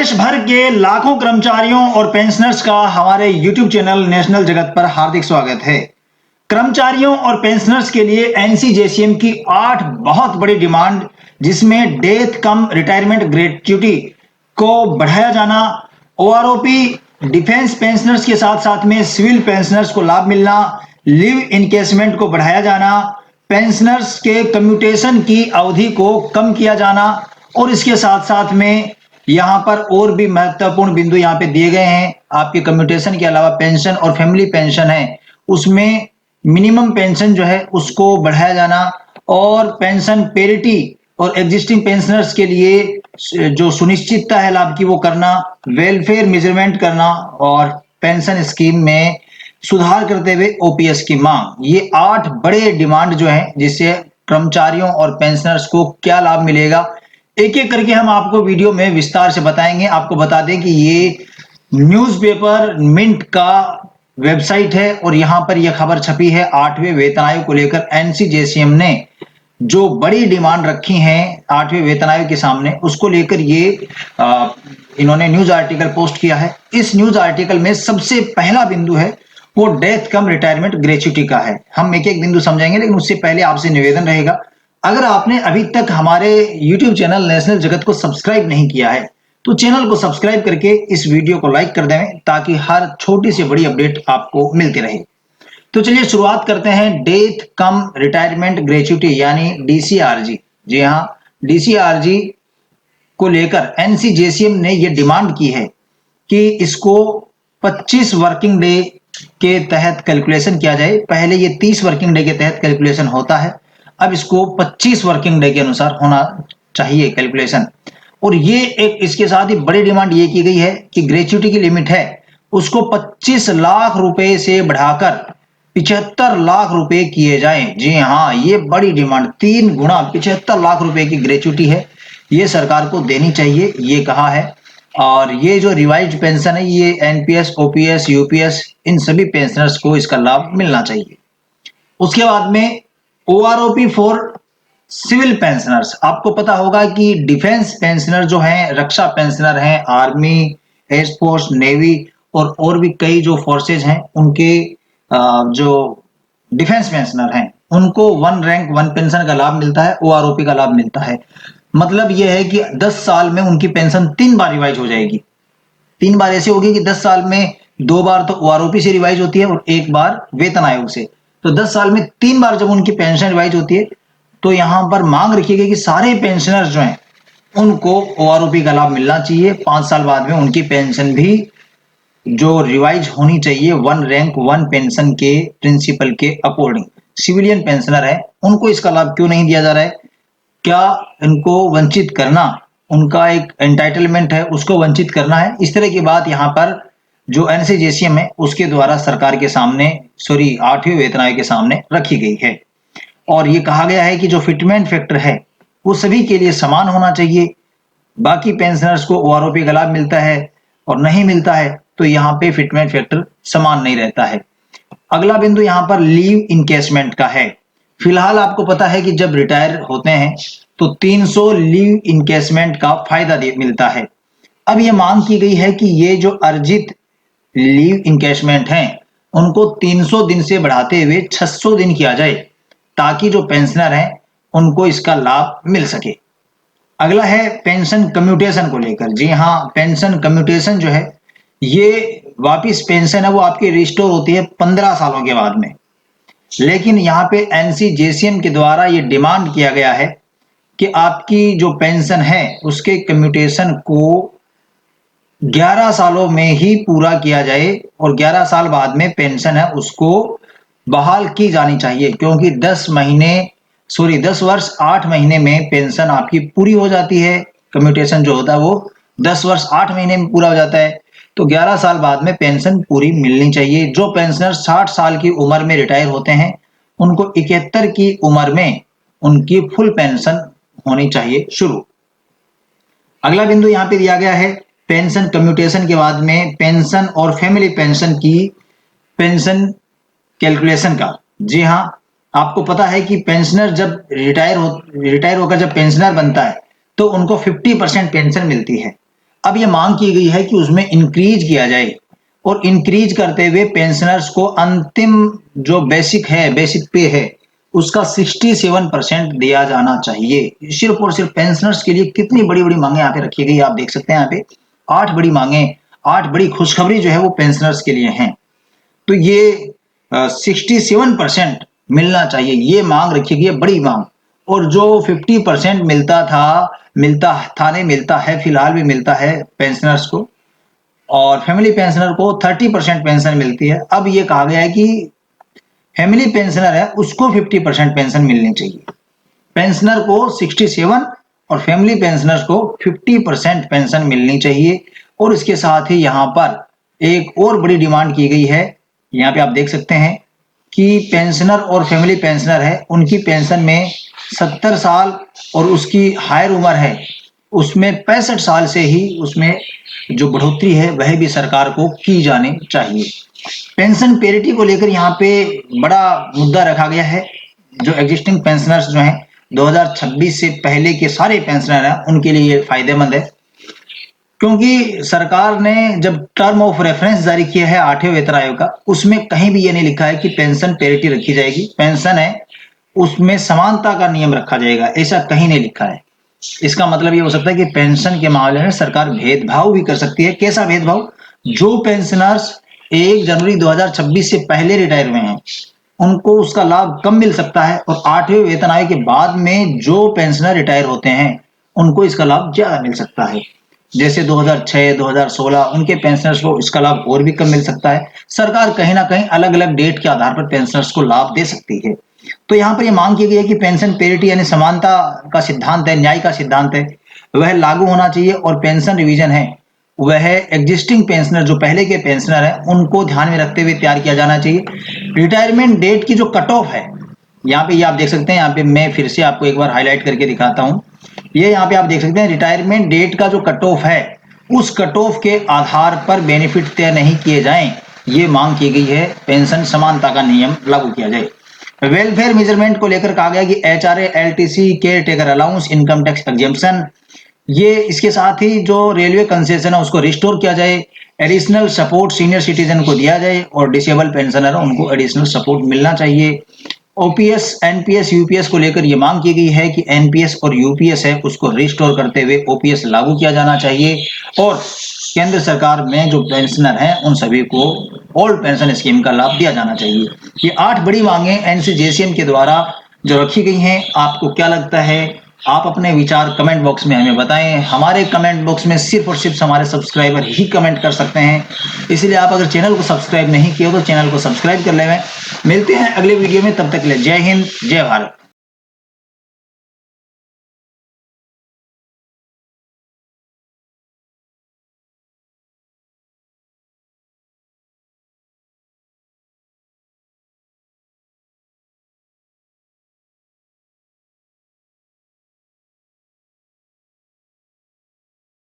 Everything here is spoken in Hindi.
देश भर के लाखों कर्मचारियों और पेंशनर्स का हमारे YouTube चैनल नेशनल जगत पर हार्दिक स्वागत है। कर्मचारियों और पेंशनर्स के लिए एनसीजेसीएम की 8 बहुत बड़ी डिमांड, जिसमें डेथ कम रिटायरमेंट ग्रेच्युटी को बढ़ाया जाना, ओआरओपी डिफेंस पेंशनर्स के साथ साथ में सिविल पेंशनर्स को लाभ मिलना, लिव इनकेसमेंट को बढ़ाया जाना, पेंशनर्स के कम्यूटेशन की अवधि को कम किया जाना और इसके साथ साथ में यहाँ पर और भी महत्वपूर्ण बिंदु यहाँ पे दिए गए हैं। आपके कम्यूटेशन के अलावा पेंशन और फैमिली पेंशन है, उसमें मिनिमम पेंशन जो है उसको बढ़ाया जाना और पेंशन पेरिटी और एग्जिस्टिंग पेंशनर्स के लिए जो सुनिश्चितता है लाभ की वो करना, वेलफेयर मेजरमेंट करना और पेंशन स्कीम में सुधार करते हुए ओपीएस की मांग। ये 8 बड़े डिमांड जो हैं, जिससे कर्मचारियों और पेंशनर्स को क्या लाभ मिलेगा, एक एक करके हम आपको वीडियो में विस्तार से बताएंगे। आपको बता दें कि ये न्यूज़पेपर मिंट का वेबसाइट है और यहां पर यह खबर छपी है 8वें वेतन आयोग को लेकर। एनसीजेसीएम ने जो बड़ी डिमांड रखी हैं 8वें वेतन आयोग के सामने, उसको लेकर ये इन्होंने न्यूज आर्टिकल पोस्ट किया है। इस न्यूज आर्टिकल में सबसे पहला बिंदु है वो डेथ कम रिटायरमेंट ग्रेच्युटी का है। हम एक एक बिंदु समझेंगे, लेकिन उससे पहले आपसे निवेदन रहेगा, अगर आपने अभी तक हमारे YouTube चैनल नेशनल जगत को सब्सक्राइब नहीं किया है तो चैनल को सब्सक्राइब करके इस वीडियो को लाइक कर दें, ताकि हर छोटी से बड़ी अपडेट आपको मिलती रहे। तो चलिए शुरुआत करते हैं डेथ कम रिटायरमेंट ग्रेच्युटी यानी डीसीआरजी। जी हाँ, डीसीआरजी को लेकर एनसीजेसीएम ने यह डिमांड की है कि इसको 25 वर्किंग डे के तहत कैलकुलेशन किया जाए। पहले ये 30 वर्किंग डे के तहत कैलकुलेशन होता है, अब इसको 25 वर्किंग डे के अनुसार होना चाहिए कैलकुलेशन। और ये एक इसके साथ ही बड़ी डिमांड ये की गई है कि ग्रेच्युटी की लिमिट है उसको 25 लाख रुपए से बढ़ाकर 75 लाख रुपए किए जाएं। जी हाँ, ये बड़ी डिमांड, 3 गुना 75 लाख रुपए की ग्रेच्युटी है, ये सरकार को देनी चाहिए, ये कहा है। और ये जो रिवाइज्ड पेंशन है, ये एनपीएस, ओपीएस, यूपीएस, इन सभी पेंशनर्स को इसका लाभ मिलना चाहिए। उसके बाद में ओआरओपी फॉर सिविल पेंशनर्स। आपको पता होगा कि डिफेंस पेंशनर जो हैं, रक्षा पेंशनर हैं, आर्मी, एयरफोर्स, नेवी और भी कई जो फोर्सेज हैं, उनके जो डिफेंस पेंशनर हैं उनको 1 रैंक 1 पेंशन का लाभ मिलता है, ओआरओपी का लाभ मिलता है। मतलब यह है कि 10 साल में उनकी पेंशन 3 बार रिवाइज हो जाएगी। 3 बार ऐसे होगी कि 10 साल में 2 बार तो ओआरओपी से रिवाइज होती है और 1 बार वेतन आयोग से। तो 10 साल में 3 बार जब उनकी पेंशन रिवाइज होती है, तो यहां पर मांग रखी गई कि सारे पेंशनर्स जो हैं उनको ओआरओपी का लाभ मिलना चाहिए। 5 साल बाद में उनकी पेंशन भी जो रिवाइज होनी चाहिए 1 रैंक 1 पेंशन के प्रिंसिपल के अकॉर्डिंग। सिविलियन पेंशनर है, उनको इसका लाभ क्यों नहीं दिया जा रहा है? क्या इनको वंचित करना, उनका एक एंटाइटलमेंट है, उसको वंचित करना है? इस तरह की बात यहाँ पर जो एनसीजेसीएम है उसके द्वारा सरकार के सामने, 8वें वेतन आयोग के सामने रखी गई है। और ये कहा गया है कि जो फिटमेंट फैक्टर है वो सभी के लिए समान होना चाहिए। बाकी पेंशनर्स को ओआरओपी का लाभ मिलता है और नहीं मिलता है, तो यहाँ पे फिटमेंट फैक्टर समान नहीं रहता है। अगला बिंदु यहाँ पर लीव इनकेसमेंट का है। फिलहाल आपको पता है कि जब रिटायर होते हैं तो 300 लीव इनकेसमेंट का फायदा मिलता है। अब यह मांग की गई है कि ये जो अर्जित लीव इनकेसमेंट हैं उनको 300 दिन से बढ़ाते हुए 600 दिन किया जाए, ताकि जो पेंशनर हैं उनको इसका लाभ मिल सके। अगला है पेंशन कम्यूटेशन को लेकर। जी हाँ, पेंशन कम्यूटेशन जो है, ये वापिस पेंशन है वो आपकी रिस्टोर होती है 15 सालों के बाद में। लेकिन यहाँ पे एनसीजेसीएम के द्वारा ये डिमांड किया गया है कि आपकी जो पेंशन है उसके कम्यूटेशन को 11 सालों में ही पूरा किया जाए और 11 साल बाद में पेंशन है उसको बहाल की जानी चाहिए, क्योंकि 10 वर्ष 8 महीने में पेंशन आपकी पूरी हो जाती है। कम्यूटेशन जो होता है वो 10 वर्ष 8 महीने में पूरा हो जाता है, तो 11 साल बाद में पेंशन पूरी मिलनी चाहिए। जो पेंशनर 60 साल की उम्र में रिटायर होते हैं उनको 71 की उम्र में उनकी फुल पेंशन होनी चाहिए शुरू। अगला बिंदु यहाँ पे दिया गया है पेंशन कम्यूटेशन के बाद में पेंशन और फैमिली पेंशन की पेंशन कैलकुलेशन का। जी हाँ, आपको पता है कि पेंशनर जब रिटायर होकर जब पेंशनर बनता है तो उनको 50% पेंशन मिलती है। अब ये मांग की गई है कि उसमें इंक्रीज किया जाए और इंक्रीज करते हुए पेंशनर्स को अंतिम जो बेसिक पे है उसका 67% दिया जाना चाहिए। सिर्फ और सिर्फ पेंशनर्स के लिए कितनी बड़ी बड़ी मांगे यहाँ पे रखी गई आप देख सकते हैं। यहाँ पे 8 बड़ी मांगे, 8 बड़ी खुशखबरी जो है वो पेंशनर्स के लिए हैं। तो ये 67% मिलना चाहिए, ये मांग रखी गई है, बड़ी मांग। और जो 50% मिलता था नहीं मिलता है, फिलहाल भी मिलता है पेंशनर्स को, और फैमिली पेंशनर को 30% पेंशन मिलती है। अब ये कहा गया है कि फैमिली पेंशनर है उसको 50% पेंशन मिलनी चाहिए। पेंशनर को 67 और फैमिली पेंशनर्स को 50% पेंशन मिलनी चाहिए। और इसके साथ ही यहाँ पर एक और बड़ी डिमांड की गई है, यहाँ पे आप देख सकते हैं कि पेंशनर और फैमिली पेंशनर है उनकी पेंशन में 70 साल और उसकी हायर उम्र है उसमें 65 साल से ही उसमें जो बढ़ोतरी है वह भी सरकार को की जानी चाहिए। पेंशन पेरिटी को लेकर यहाँ पे बड़ा मुद्दा रखा गया है। जो एग्जिस्टिंग पेंशनर्स जो हैं 2026 से पहले के सारे पेंशनर हैं उनके लिए ये फायदेमंद है, क्योंकि सरकार ने जब टर्म ऑफ रेफरेंस जारी किया है 8वें वेतन आयोग का, उसमें कहीं भी ये नहीं लिखा है कि पेंशन पेरिटी रखी जाएगी। पेंशन है उसमें समानता का नियम रखा जाएगा, ऐसा कहीं नहीं लिखा है। इसका मतलब ये हो सकता है कि पेंशन के मामले में सरकार भेदभाव भी कर सकती है। कैसा भेदभाव? जो पेंशनर्स 1 जनवरी 2026 से पहले रिटायर हुए हैं उनको उसका लाभ कम मिल सकता है, और 8वें वेतन आयोग के बाद में जो पेंशनर रिटायर होते हैं उनको इसका लाभ ज्यादा मिल सकता है। जैसे 2006, 2016 उनके पेंशनर्स को इसका लाभ और भी कम मिल सकता है। सरकार कहीं ना कहीं अलग अलग डेट के आधार पर पेंशनर्स को लाभ दे सकती है। तो यहाँ पर यह मांग की गई है कि पेंशन पेरिटी यानी समानता का सिद्धांत है, न्याय का सिद्धांत है, वह लागू होना चाहिए। और पेंशन रिवीजन है वह एग्जिस्टिंग पेंशनर जो पहले के पेंशनर है उनको ध्यान में रखते हुए तैयार किया जाना चाहिए। रिटायरमेंट डेट की जो कट ऑफ है यहाँ पे ये आप देख सकते हैं, यहाँ पे मैं फिर से आपको एक बार हाईलाइट करके दिखाता हूँ। ये यहाँ पे आप देख सकते हैं रिटायरमेंट डेट का जो कट ऑफ है उस कट ऑफ के आधार पर बेनिफिट तय नहीं किए जाएं, ये मांग की गई है। पेंशन समानता का नियम लागू किया जाए। वेलफेयर मेजरमेंट को लेकर कहा गया कि HRA, LTC, care taker allowance, income tax exemption, ये इसके साथ ही जो रेलवे कंसेशन है उसको रिस्टोर किया जाए। एडिशनल सपोर्ट सीनियर सिटीजन को दिया जाए और डिसेबल पेंशनर उनको एडिशनल सपोर्ट मिलना चाहिए। OPS, NPS, UPS को लेकर ये मांग की गई है कि NPS और UPS है उसको रिस्टोर करते हुए OPS लागू किया जाना चाहिए। और केंद्र सरकार में जो पेंशनर हैं उन सभी को ओल्ड पेंशन स्कीम का लाभ दिया जाना चाहिए। ये 8 बड़ी मांगे NCJCM के द्वारा जो रखी गई हैं, आपको क्या लगता है? आप अपने विचार कमेंट बॉक्स में हमें बताएं। हमारे कमेंट बॉक्स में सिर्फ और सिर्फ हमारे सब्सक्राइबर ही कमेंट कर सकते हैं, इसलिए आप अगर चैनल को सब्सक्राइब नहीं किया तो चैनल को सब्सक्राइब कर लें। मिलते हैं अगले वीडियो में, तब तक के लिए जय हिंद, जय भारत।